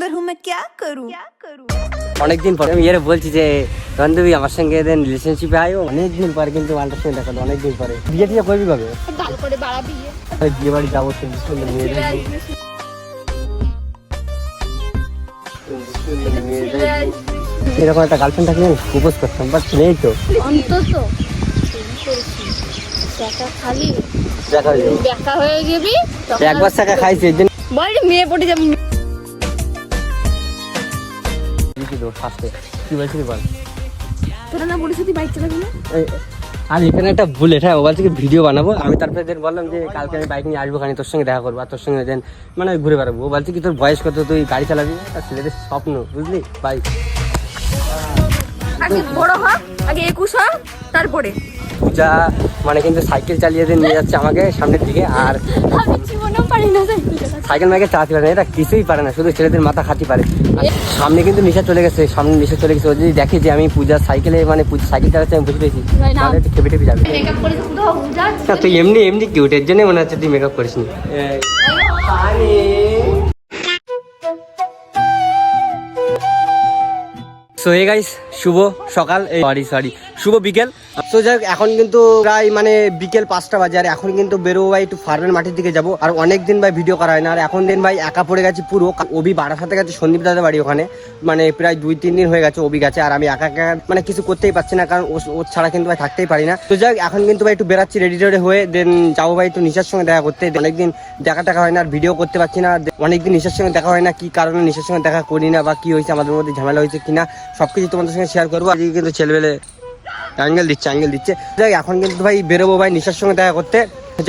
सुंदर हूँ मैं क्या करूँ অনেকদিন পরে আমি এর বলছি যে বান্ধবী আমার সঙ্গে দেন রিলেশনশিপে আয়ো, অনেকদিন পরে কিন্তু মালটার সঙ্গে দেখা হলো, অনেকদিন পরে। বিয়ে টিয়ে করবি কবে? ভালো করে বাড়া বিয়ে বিয়ে বাড়ি যাবো, সুন্দর সুন্দর মেয়ে এরকম একটা গার্লফ্রেন্ড থাকলে প্রপোজ করতাম, বাট নেই তো। অন্তত টাকা খালি দেখা হয়ে যাবে, দেখা হয়ে যাবি একবার টাকা খাইছি এর জন্য বল মেয়ে পড়ে যাবে। কি বলছিলি বল? তোরা না বলিস তুই বাইক চালাবি না? আর এখানে একটা বুলেট, হ্যাঁ মোবাইল থেকে ভিডিও বানাবো আমি, তারপরে দেন বললাম যে কালকে আমি বাইক নিয়ে আসবো, খানি তোর সঙ্গে দেখা করবো আর তোর সঙ্গে দেন মানে ঘুরে বেড়াবো। ও বলছে কি তোর বয়স কত, তুই গাড়ি চালাবি? আর ছেলেদের স্বপ্ন, বুঝলি বাইক। আগে বড় হ, আগে 21 হ, তারপরে পূজা মানে কিন্তু সাইকেল চালিয়ে দিয়ে নিয়ে যাচ্ছে আমাকে সামনের দিকে, আর আমি জীবনেও পারি না সাইকেল মাইকে চালাতে পারে না, এটা কিছুই পারে না, শুধু ছেলেদের মাথা খাতি পারে। আর সামনে কিন্তু নিশা চলে গেছে, সামনে নিশা চলে গেছে। ও যদি দেখে যে আমি পূজার সাইকেলে মানে সাইকেল চালাচ্ছি আমি বুঝে পেয়েছি, তাহলে একটু খেপে টেপে যাবে। মেকআপ করে তো বুঝা না তুই এমনি এমনি কিউট, এর জন্য মনে হচ্ছে তুই মেকআপ করিস নি। সো হে গাইস, শুভ সকাল, সরি শুভ বিকেল। তো যাই হোক, এখন কিন্তু প্রায় মানে বিকেল 5টা বাজে, আর এখন কিন্তু বেরোবো ভাই একটু ফার্মের মাটির দিকে যাবো। আর অনেকদিন ভাই ভিডিও করা হয় না, আর এখন দিন ভাই একা পড়ে গেছি পুরো। ওবি বারাসাতে গেছে সন্দীপ দাদার বাড়ি ওখানে, মানে প্রায় 2-3 দিন হয়ে গেছে ওবি গেছে, আর আমি একা একা মানে কিছু করতেই পারছি না, কারণ ওর ছাড়া কিন্তু ভাই থাকতেই পারি না। তো যাই হোক, এখন কিন্তু ভাই একটু বেরাচ্ছি রেডি টেডি হয়ে, দেন যাবো ভাই একটু নিশার সঙ্গে দেখা করতে। অনেকদিন দেখা টাকা হয় না, আর ভিডিও করতে পারছি না। অনেকদিন নিশার সঙ্গে দেখা হয় না, কি কারণে নিশার সঙ্গে দেখা করি না বা কি হয়েছে, আমাদের মধ্যে ঝামেলা হয়েছে কিনা সবকিছু তোমাদের সঙ্গে শেয়ার করবো। আজকে কিন্তু ছেলেবেলে অ্যাঙ্গেল দিচ্ছে। যাই এখন কিন্তু ভাই বেরোবো ভাই নিশার সঙ্গে দেখা করতে।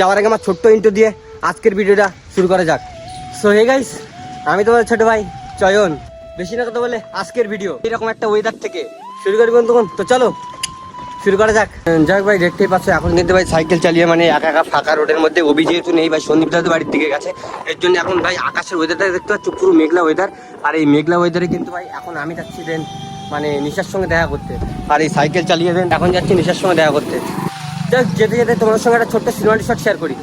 যাওয়ার আগে আমার ছোট্ট ইন্ট্রো দিয়ে আজকের ভিডিওটা শুরু করা যাক। সো হে গাইস, আমি তোমার ছোট ভাই চয়ন, বেশি না কথা বলে আজকের ভিডিও এরকম একটা ওয়েদার থেকে শুরু করবেন তখন। তো চলো শুরু করা যাক। যাক ভাই, দেখতেই পাচ্ছ এখন কিন্তু ভাই সাইকেল চালিয়ে মানে একা একা ফাঁকা রোডের মধ্যে, ওবি যেহেতু নেই ভাই সন্দীপ দাদের বাড়ির দিকে গেছে, এর জন্য এখন ভাই আকাশের ওয়েদারটা দেখতে পাচ্ছ পুরো মেঘলা ওয়েদার। আর এই মেঘলা ওয়েদারে কিন্তু ভাই এখন আমি যাচ্ছি দেন মানে নিশার সঙ্গে দেখা করতে, আর এই সাইকেল চালিয়ে দেন এখন যাচ্ছি নিশার সঙ্গে দেখা করতে। যাক, যেতে যেতে তোমার সঙ্গে একটা ছোট্ট সিনেমাটি শট শেয়ার করি।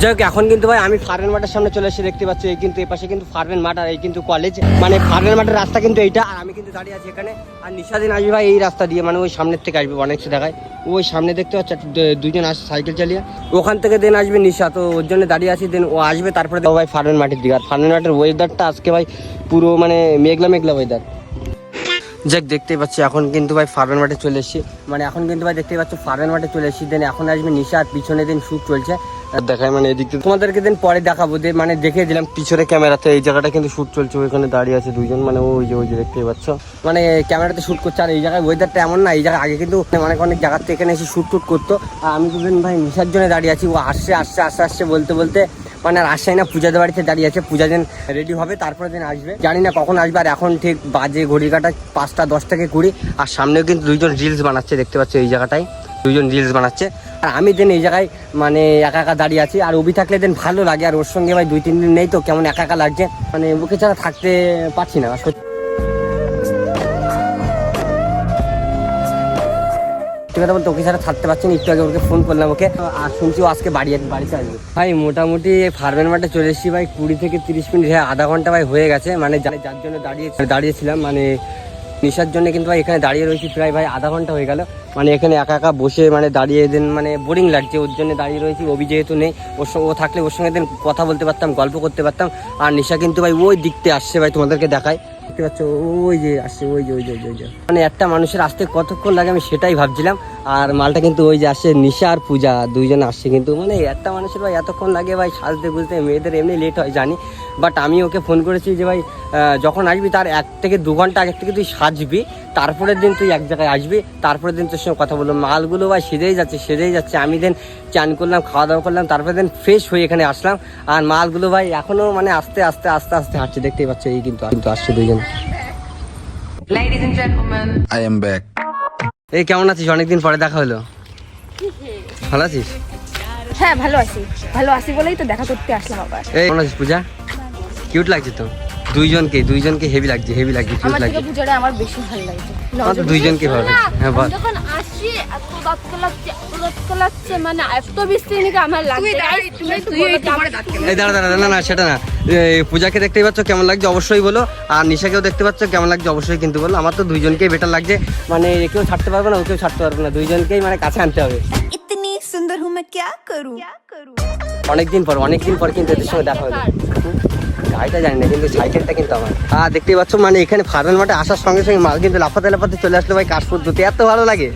যাই হোক, এখন কিন্তু ভাই আমি ফার্মের মাঠের সামনে চলে এসে দেখতে পাচ্ছি, এই কিন্তু এই পাশে কিন্তু ফার্মের মাঠ, আর এই কিন্তু কলেজ, মানে ফার্মের মাঠের রাস্তা কিন্তু এইটা, আর আমি কিন্তু দাঁড়িয়ে আছি এখানে। আর নিশাদিন আসবে ভাই এই রাস্তা দিয়ে, মানে ওই সামনের থেকে আসবে, অনেক সে দেখায় ওই সামনে দেখতে পাচ্ছি দুইজন আসছে সাইকেল চালিয়ে, ওখান থেকে দেন আসবে নিশা। তো ওর জন্য দাঁড়িয়ে আছি, দেন ও আসবে তারপরে ভাই ফার্মের মাঠের দিকে। আর ফার্মের মাঠের ওয়েদারটা আজকে ভাই পুরো মানে মেঘলা মেঘলা ওয়েদার। যাক, দেখতেই পাচ্ছি এখন কিন্তু ভাই ফার্মের মাঠে চলে এসেছি, মানে এখন কিন্তু ভাই দেখতেই পাচ্ছ ফার্মের মাঠে চলে এসেছি। দেন এখন আসবে নিশা, আর পিছনে দিন শ্যুট চলছে দেখায়, মানে এদিক থেকে তোমাদেরকে দিন পরে দেখাবো। মানে দেখিয়ে দিলাম পিছনে ক্যামেরাতে এই জায়গাটা কিন্তু শ্যুট চলছে, ওইখানে দাঁড়িয়ে আছে দুইজন, মানে ওই যে দেখতেই পাচ্ছ মানে ক্যামেরাতে শ্যুট করছে। আর এই জায়গায় ওয়েদারটা এমন না, এই জায়গায় আগে কিন্তু অনেক জায়গার থেকে এখানে এসে শ্যুট করতো, আর আমি তো দিন ভাই নিশার জন্য দাঁড়িয়ে আছি। ও আসছে বলতে মানে আর আসছে না, পূজাদের বাড়িতে দাঁড়িয়ে আছে। পূজা দিন রেডি হবে তারপরে দিন আসবে, জানি না কখন আসবে। আর এখন ঠিক বাজে ঘড়ি কাটা 5টা 10 থেকে 20, আর সামনেও কিন্তু দুইজন রিলস বানাচ্ছে, দেখতে পাচ্ছ এই জায়গাটায় দুইজন রিলস বানাচ্ছে। আর আমি দেন এই জায়গায় মানে একা একা দাঁড়িয়ে আছি, আর ওবি থাকলে দেন ভালো লাগে, আর ওর সঙ্গে ভাই 2-3 দিন নেই তো কেমন একা একা লাগছে, মানে ওকে ছাড়া থাকতে পারছি না। কথা বলতে ওকে ছাড়া থাকতে পারছি না, একটু আগে ওকে ফোন করলাম ওকে, আর শুনছি ও আজকে বাড়িতে আসবে। ভাই মোটামুটি ফার্মের মাঠে চলে এসেছি ভাই 20 থেকে 30 মিনিট, হ্যাঁ আধা ঘন্টা ভাই হয়ে গেছে, মানে যার জন্য দাঁড়িয়েছিলাম মানে নিশার জন্য কিন্তু ভাই এখানে দাঁড়িয়ে রয়েছি প্রায় ভাই আধা ঘন্টা হয়ে গেল। মানে এখানে একা একা বসে মানে দাঁড়িয়ে দিন মানে বোরিং লাগছে, ওর জন্য দাঁড়িয়ে রয়েছি। ওবি যেহেতু নেই, ও থাকলে ওর সঙ্গে দিন কথা বলতে পারতাম, গল্প করতে পারতাম। আর নিশা কিন্তু ভাই ওই দিকতে আসছে ভাই, তোমাদেরকে দেখায়, দেখতে পাচ্ছ ওই যে আসছে, ওই যে মানে একটা মানুষের আসতে কতক্ষণ লাগে আমি সেটাই ভাবছিলাম। আর মালটা কিন্তু ওই যে আসছে নিশা আর পূজা দুইজন আসছে, কিন্তু মানে একটা মানুষের ভাই এতক্ষণ লাগে ভাই সাজতে বুঝতে, মেয়েদের এমনি লেট হয় জানি, বাট আমি ওকে ফোন করেছি যে ভাই যখন আসবি তার 1 থেকে 2 ঘন্টা আগে থেকে তুই সাজবি, তারপরের দিন তুই এক জায়গায় আসবি, তারপরের দিন তোর সঙ্গে কথা বললাম। মালগুলো ভাই সেজেই যাচ্ছে। আমি দেন চান করলাম, খাওয়া দাওয়া করলাম, তারপরে দেন ফ্রেশ হয়ে এখানে আসলাম। আর মালগুলো ভাই এখনো মানে আস্তে হাঁটছে, দেখতেই পাচ্ছ এই কিন্তু আসছে দুইজন। Ladies and gentlemen, I am back. এই কেমন আছিস? অনেকদিন পরে দেখা হলো। ভালো আছিস? হ্যাঁ ভালো আছি বলেই তো দেখা করতে আসলাম আবার। এই কেমন আছিস পূজা? কিউট লাগছে তো দুইজনকে হেভি লাগছে কিউট আমার থেকে লাগছে। পূজাটা আমার বেশি ভালো লাগছে। আমার তো দুইজনকে ভালো লাগছে। হ্যাঁ বল। যখন আসি এত দাঁত কালাচ্ছে মানে এত বেশি নাকি আমার লাগছে। এই দাঁড়া না সেটা না। এই পূজাকে দেখতেই পাচ্ছ কেমন লাগছে অবশ্যই বলো, আর নিশাকেও দেখতে পাচ্ছ কেমন লাগছে অবশ্যই কিন্তু বলো। আমার তো দুইজনকেই বেটার লাগছে, মানে একেও ছাড়তে পারবো না ওকেও ছাড়তে পারবো না, দুইজনকেই মানে কাছে আনতে হবে। इतनी सुंदर हूँ मैं क्या करूँ অনেকদিন পর কিন্তু এদের সঙ্গে দেখা হলো। গাড়িটা জানি না কিন্তু সাইকেলটা কিন্তু আমার। আর দেখতেই পাচ্ছ মানে এখানে ফার্মের মাঠে আসার সঙ্গে সঙ্গে মাল কিন্তু লাফাতে চলে আসলো ভাই কাশফুল দুতে, এত ভালো লাগে।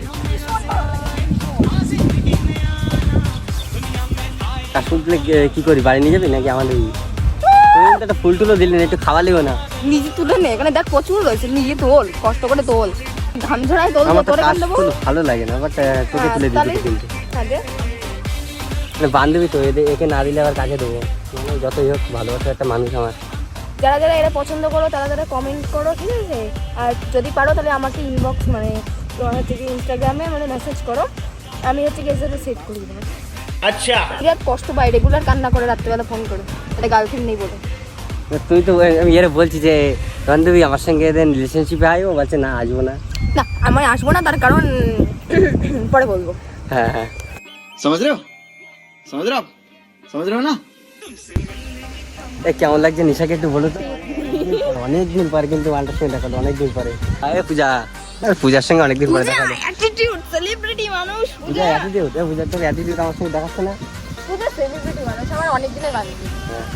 কাশফুল তুলে কি করি, বাড়ি নিয়ে যাবি নাকি আমাদের? একটা ফুল টুলো দিলি না, একটু খাওয়ালিও না। নিজে তুলে নে, এখানে দেখ প্রচুর রয়েছে, নিজে তোল, কষ্ট করে তোল, ঘাম ঝরায় তোল, আমার তো তোরে কান দেবো। কাশফুল ভালো লাগে না, বাট তোকে তুলে দিতে কিন্তু মানে বান্ধবী তো, একে না দিলে আবার কাকে দেবো? মানে যতই হোক ভালোবাসার একটা মানুষ আমার। যারা এরা পছন্দ করো তারা কমেন্ট করো, ঠিক আছে? আর যদি পারো তাহলে আমাকে ইনবক্স মানে তোমার হচ্ছে কি ইনস্টাগ্রামে মানে মেসেজ করো, আমি হচ্ছে কি এর সাথে সেট করে দেবো। আচ্ছা, বিরাট কষ্ট পাই, রেগুলার কান্না করে রাত্রেবেলা ফোন করো, তাহলে গার্লফ্রেন্ড নেই বলে। তুই তো আমি এর বলছি যে বান্ধবী আমার সঙ্গে রিলেশনশিপে আয়, ও বলছে না আসবো না। না আমি আসবো না, তার কারণ পরে বলবো। হ্যাঁ समझ रहे हो ना? কেমন লাগছে নিশাকে একটু বলো তো। অনেকদিন পরে কিন্তু মালটার সঙ্গে দেখা হলো, অনেকদিন পরে। আরে পূজার সঙ্গে অনেকদিন পরে দেখা হলো। অ্যাটিটিউড সেলিব্রিটি মানুষ, পূজা পূজার তোর অ্যাটিটিউড আমার সঙ্গে দেখাচ্ছে না। পূজা সেলিব্রিটি মানুষ, আমার অনেক দিনের বান্ধবী।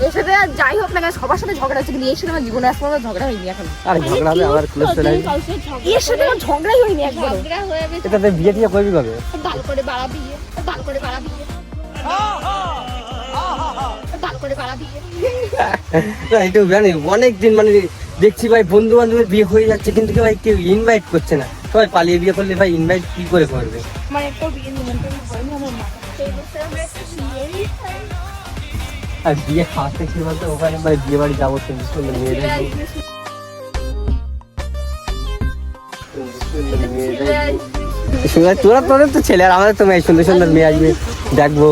এর সাথে আর যাই হোক না কেন সবার সাথে ঝগড়া হচ্ছে, কিন্তু এর সাথে আমার জীবনে আসলে আমার ঝগড়া হয়নি এখন। আরে ঝগড়া হবে আবার ক্লোজ চলে আসবে। এর সাথে আমার ঝগড়াই হয়নি একবার। ঝগড়া হয়ে গেছে, এটা তুই বিয়ে টিয়ে করবি কবে? দাল করে বাড়াবি, দাল করে বাড়াবি, দাল করে বাড়াবি। একটু জানি অনেকদিন মানে দেখছি ভাই বন্ধু বান্ধবের বিয়ে হয়ে যাচ্ছে কিন্তু কেউ ইনভাইট করছে না, সবাই পালিয়ে বিয়ে করলে ভাই ইনভাইট কি করে করবে? আমার একটা বিয়ে নিমন্ত্রণ হয়নি আমার মা, সেই বছর আমরা একটা বিয়েই খাই। আর বিয়ে খাওয়াতে কি বলতো, ওখানে ভাই বিয়ে বাড়ি যাবো সুন্দর সুন্দর মেয়ে দেখবো। তোদের তো ছেলে, আর আমাদের তো মেয়ে, সুন্দর সুন্দর মেয়ে আসবে দেখবো।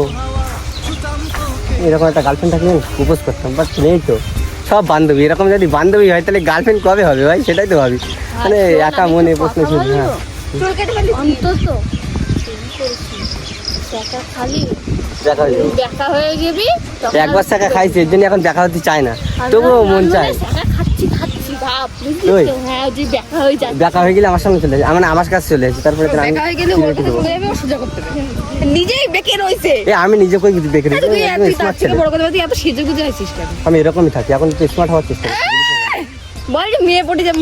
এরকম একটা গার্লফ্রেন্ড থাকলে প্রপোজ করতাম, বাট নেই তো, সব বান্ধবী। এরকম যদি বান্ধবী হয় তাহলে গার্লফ্রেন্ড কবে হবে ভাই? সেটাই তো ভাবি, মানে একা মনে প্রশ্ন ছিল। হ্যাঁ চুল কেটে ফেলি অন্তত টাকা খালি দেখা হয়ে যাবে। দেখা হয়ে যাবি, একবার টাকা খাইছে এর জন্য এখন দেখা হতে চায় না, তবুও মন চায়। খাচ্ছি ভাব, বুঝলি ওই। তো? হ্যাঁ যে দেখা হয়ে যায়, দেখা হয়ে গেলে আমার সঙ্গে চলে যায়, মানে আমার কাছে চলে আসে, তারপরে তো আমি দেখা হয়ে গেলে ওর কাছে চলে যাবে, ও সোজা করতে হবে। নিজেই বেঁকে রয়েছে। আমি নিজে কই কিছু দেখে তুই তুই তার স্মার্ট থেকে ছেলে, বড় কথা বলছিস, এত সেজে গুজে আছিস কেন? আমি এরকমই থাকি, এখন তো স্মার্ট হওয়ার চেষ্টা করছি। বল যে মেয়ে পড়ে যাবে।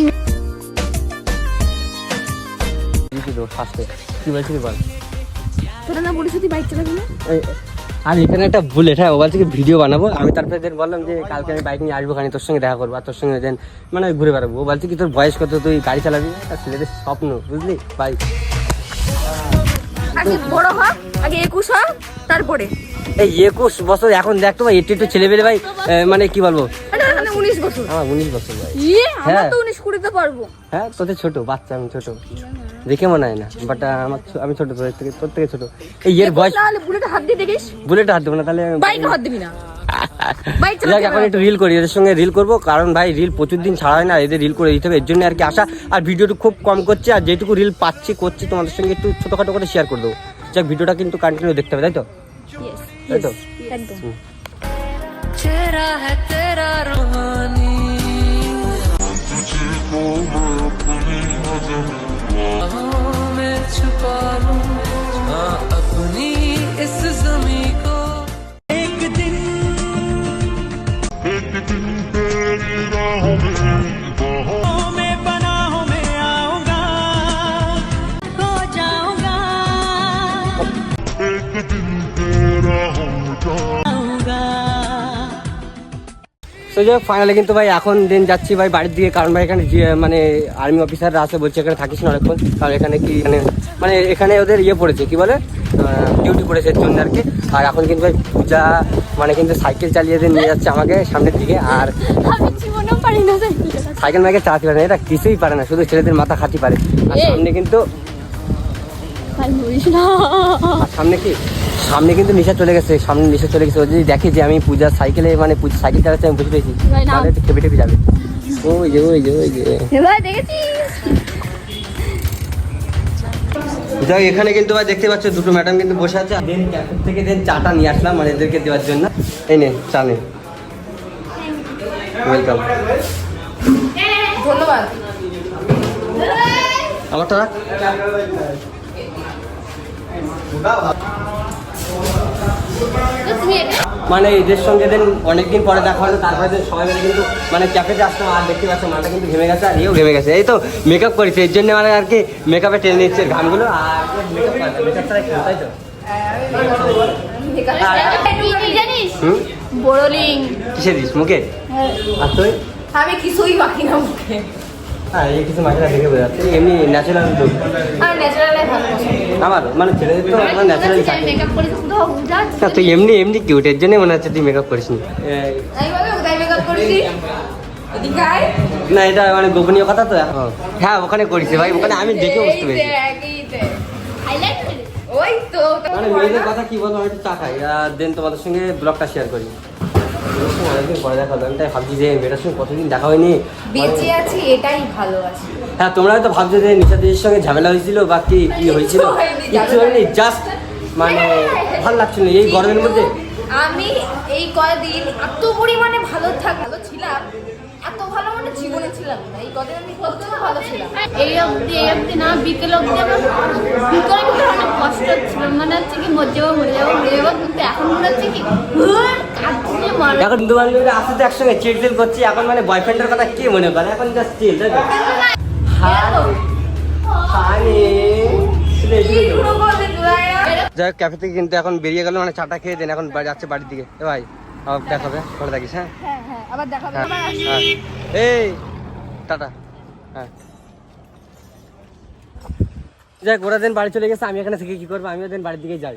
কি বলছিস বল? তোরা না বলিস তুই বাইক চালাবি না? আর এখানে একটা বুলেট, হ্যাঁ মোবাইল থেকে ভিডিও বানাবো আমি, তারপরে দেন বললাম যে কালকে আমি বাইক নিয়ে আসবো, খানি তোর সঙ্গে দেখা করবো, আর তোর সঙ্গে দেন মানে ঘুরে বেড়াবো। ও বলছে কি তোর বয়স কত, তুই গাড়ি চালাবি? আর ছেলেদের স্বপ্ন, বুঝলি বাইক। আগে বড় হ, আগে 21 হ, তারপরে এই 21 বছর এখন দেখ তো ভাই, একটু ছেলে পেলে ভাই, মানে কি বলবো, মানে 19 বছর। আমার 19 বছর ভাই। আমার হ্যাঁ। তো 19 কুড়িতে পারবো। হ্যাঁ তোদের ছোট বাচ্চা, আমি ছোট দেখে মনে হয় না, বাট আমি ছোট তোর থেকে ছোট। এই এর বয়স, তাহলে বুলেটে হাত দিয়ে দেখিস, বুলেট হাত দেবো না তাহলে। বাইকে হাত দিবি না, বাইক যাক, চালাতে এখন একটু রিল করি, এদের সঙ্গে রিল করবো, কারণ ভাই রিল প্রচুর দিন ছাড়া হয় না, এদের রিল করে দিতে হবে, এর জন্য আর কি আসা। আর ভিডিওটা খুব কম করছে, আর যেটুকু রিল করছি তোমাদের সঙ্গে একটু ছোটখাটো করে শেয়ার করে দেবো। যাক, ভিডিওটা কিন্তু কন্টিনিউ দেখতে হবে, তাই তো? তাই তো? একদম। चेहरा है तेरा रूहानी, मैं छुपा लूं हाँ अपनी इस ज़मीं को। एक दिन तेरी राहों में पनाहों में आऊंगा, खो जाऊंगा, एक दिन तेरा आऊंगा। তো যাই হোক, ফাইনালি কিন্তু ভাই এখন দিন যাচ্ছি ভাই বাড়ির দিকে, কারণ ভাই এখানে যে মানে আর্মি অফিসাররা আছে, বলছে এখানে থাকিস না অনেকক্ষণ, কারণ এখানে কি মানে এখানে ওদের ইয়ে পড়েছে কি বলে ডিউটি পড়েছে এর জন্য আর কি। আর এখন কিন্তু ভাই পূজা মানে কিন্তু সাইকেল চালিয়ে দিয়ে নিয়ে যাচ্ছে আমাকে সামনের দিকে, আর আমি জীবনেও পারি পারি না সাইকেল মাইকেল চালাতে পারে না, এটা কিছুই পারে না, শুধু ছেলেদের মাথা খাটি পারে। আর এই। সামনে কিন্তু ভাই মরিস না। আর সামনে কিন্তু নিশা চলে গেছে, সামনে নিশা চলে গেছে। ও যদি দেখে যে আমি পূজার সাইকেলে মানে পূজা সাইকেল চালাচ্ছি, আমি বুঝে পেয়েছি, ভাই না। তাহলে খেপে টেপে যাবে। ওই যে ভাই দেখেছিস? যাই, এখানে কিন্তু ভাই দেখতে পাচ্ছ দুটো ম্যাডাম কিন্তু বসে আছে। দেন ক্যাফে থেকে চাটা নিয়ে আসলাম মানে এদেরকে দেওয়ার জন্য। এই নেন চা নেন, ওয়েলকাম। ধন্যবাদ। আমারটা রাখ। তুমি এটা মানে এদের সঙ্গে দেন অনেকদিন পরে দেখা হলো, তারপরে দেন সবাই মিলে কিন্তু মানে ক্যাফেতে আসলাম। আর দেখতে পাচ্ছ মাটা কিন্তু ঘেমে গেছে আর এও ঘেমে গেছে। এই তো মেকআপ করেছে, এর জন্য মানে আর কি মেকআপে টেনে নিচ্ছে ঘামগুলো। আর মেকআপ ছাড়া খেলো, তাই তো? কি জানিস? হুম, বড়লিং। কিসে দিস মুখে? আর তুই? আমি কিছুই মাখি না মুখে। হ্যাঁ, এই কিছু মাঝে দেখে বোঝা যাচ্ছে, এমনি ন্যাচারাল লুক। আর ন্যাচারালাই ভালো পছন্দ। আমার মানে ছেলেদের তো আমার ন্যাচারাল আমি থাকে। মেকআপ করেছি শুধু বুঝা। না, তুই এমনি কিউট, এর জন্যই মনে হচ্ছে তুই মেকআপ করিস নি। আমি বলে কোথায় মেকআপ করেছি? এদিকে আয়। না, এটা মানে গোপনীয় কথা তো। হ্যাঁ, ওখানে করিস ভাই, ওখানে আমি দেখে বুঝতে পেরেছি। হাইলাইট ওই তো। মানে মেয়েদের কথা কি বলবো, আমি একটু চা খাই আর দেন তোমাদের সঙ্গে ব্লগটা শেয়ার করি। অনেকদিন পরে দেখা হলো, আমি তাই ভাবছি যে মেয়েটার সঙ্গে কতদিন দেখা হয়নি। বেঁচে আছি এটাই ভালো আছি। হ্যাঁ, তোমরা হয়তো ভাবছো যে নিশাদির সঙ্গে ঝামেলা হয়েছিল বা কি হয়েছিল। কিচ্ছু হয়নি, জাস্ট মানে ভালো লাগছিল না এই গরমের মধ্যে। আমি এই কয়দিন এত পরিমাণে ভালো ছিলাম, এত ভালো মানে জীবনে ছিলাম না। এই কদিন আমি কতটা ভালো ছিলাম। এই অবধি না, বিকেল অবধি আমার ভিতরে অনেক কষ্ট হচ্ছিল, মনে হচ্ছে কি মরে যাবো, কিন্তু এখন মনে হচ্ছে কি কাঁদছে মনে। এখন বন্ধু বান্ধবীরা আসতে তো একসঙ্গে চিল করছি, এখন মানে বয়ফ্রেন্ডের কথা কে মনে করে, এখন জাস্ট চিল, তাই তো? যাই হোক, ক্যাফে থেকে কিন্তু এখন বেরিয়ে গেল, মানে চাটা খেয়ে দেন এখন যাচ্ছে বাড়ির দিকে। এ ভাই, আবার দেখা হবে, ভালো থাকিস। হ্যাঁ হ্যাঁ আবার দেখা হবে। হ্যাঁ হ্যাঁ, এই টাটা। হ্যাঁ, যাক, ওরা দিন বাড়ি চলে গেছে, আমি এখানে থেকে কি করবো, আমিও দিন বাড়ির দিকে যাই।